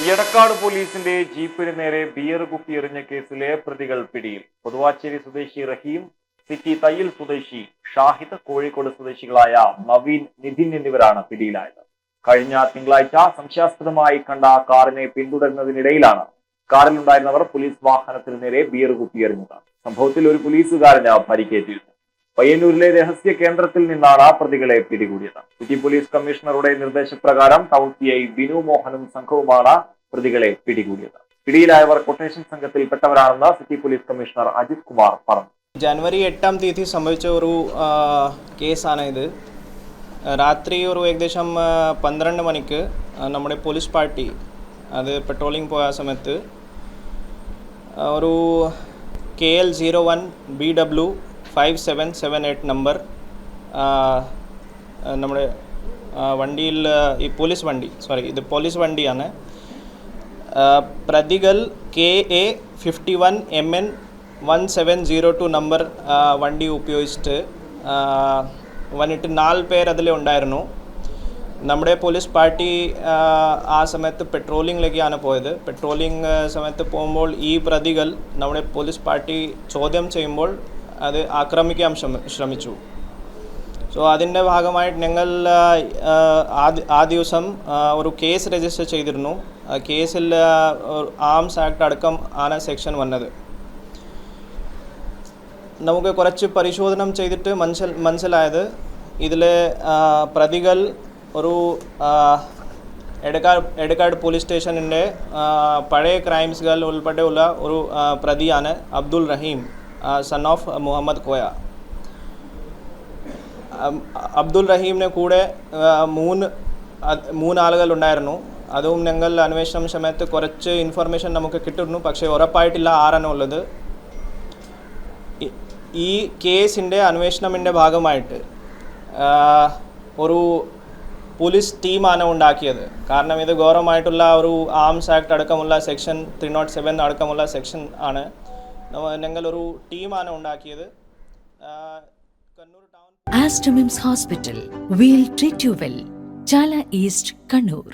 എടക്കാട് പോലീസിന്റെ ജീപ്പിന് നേരെ ബിയർ കുപ്പി എറിഞ്ഞ കേസിലെ പ്രതികൾ പിടിയിൽ. പൊതുവാച്ചേരി സ്വദേശി റഹീം, സിറ്റി തയ്യിൽ സ്വദേശി ഷാഹിദ്, കോഴിക്കോട് സ്വദേശികളായ നവീൻ, നിതിൻ എന്നിവരാണ് പിടിയിലായത്. കഴിഞ്ഞ തിങ്കളാഴ്ച സംശയാസ്പദമായി കണ്ട കാറിനെ പിന്തുടരുന്നതിനിടയിലാണ് കാറിലുണ്ടായിരുന്നവർ പോലീസ് വാഹനത്തിന് നേരെ ബിയർ കുപ്പി എറിഞ്ഞത്. സംഭവത്തിൽ ഒരു പോലീസുകാരന് പരിക്കേറ്റിരുന്നു. പയ്യന്നൂരിലെ രഹസ്യ കേന്ദ്രത്തിൽ നിന്നാണ് പ്രതികളെ പിടികൂടിയത്. സിറ്റി പോലീസ് കമ്മീഷണറുടെ നിർദ്ദേശപ്രകാരം ടൗൺ PI ബിനു മോഹനും സംഘവുമാണ് പ്രതികളെ പിടികൂടിയത്. പിടിയിലായവർ കൊട്ടേഷൻ സംഘത്തിൽപ്പെട്ടവരാണെന്ന് city police commissioner Ajith Kumar പറഞ്ഞു. ജനുവരി 8-ാം തീയതി സംഭവിച്ച ഒരു കേസാണ് ഇത്. രാത്രി ഒരു ഏകദേശം 12 മണിക്ക് നമ്മുടെ പോലീസ് പാർട്ടി അത് പെട്രോളിംഗ് പോയ സമയത്ത് ഒരു KL 01 BW 5778 നമ്പർ നമ്മുടെ വണ്ടിയിൽ ഈ ഇത് പോലീസ് വണ്ടിയാണ്. പ്രതികൾ KA 51 MN 1702 നമ്പർ വണ്ടി ഉപയോഗിച്ചിട്ട് വന്നിട്ട് 4 പേർ അതിൽ ഉണ്ടായിരുന്നു. നമ്മുടെ പോലീസ് പാർട്ടി ആ സമയത്ത് പെട്രോളിങ്ങിലേക്കാണ് പോയത്. പെട്രോളിംഗ് സമയത്ത് പോകുമ്പോൾ ഈ പ്രതികൾ നമ്മുടെ പോലീസ് പാർട്ടി ചോദ്യം ചെയ്യുമ്പോൾ അത് ആക്രമിക്കാൻ ശ്രമിച്ചു. സോ അതിൻ്റെ ഭാഗമായിട്ട് ഞങ്ങൾ ആ ദിവസം ഒരു കേസ് രജിസ്റ്റർ ചെയ്തിരുന്നു. കേസിൽ ആംസ് ആക്ട് അടക്കം ആണ് സെക്ഷൻ വന്നത്. നമുക്ക് കുറച്ച് പരിശോധന ചെയ്തിട്ട് മനസ്സിലായത് ഇതിൽ പ്രതികൾ ഒരു എടക്കാട് പോലീസ് സ്റ്റേഷനിൻ്റെ പഴയ ക്രൈംസുകൾ ഉൾപ്പെടെയുള്ള ഒരു പ്രതിയാണ് അബ്ദുൾ റഹീം, സൺ ഓഫ് മുഹമ്മദ് കോയ. അബ്ദുൾ റഹീമിനെ കൂടെ മൂന്ന് ആളുകൾ ഉണ്ടായിരുന്നു. അതും ഞങ്ങൾ അന്വേഷണം സമയത്ത് കുറച്ച് ഇൻഫർമേഷൻ നമുക്ക് കിട്ടുന്നു, പക്ഷേ ഉറപ്പായിട്ടില്ല ആരാണ് ഉള്ളത്. ഈ കേസിൻ്റെ അന്വേഷണത്തിൻ്റെ ഭാഗമായിട്ട് ഒരു പോലീസ് ടീമാണ് ഉണ്ടാക്കിയത്. കാരണം ഇത് ഗൗരവമായിട്ടുള്ള ഒരു ആംസ് ആക്ട് അടക്കമുള്ള സെക്ഷൻ 307 അടക്കമുള്ള സെക്ഷൻ ആണ്. ഞങ്ങൾ ഒരു ടീമാണ് ഉണ്ടാക്കിയത്. Kannur town Aster MIMS Hospital. We'll treat you well. Chala East, Kannur.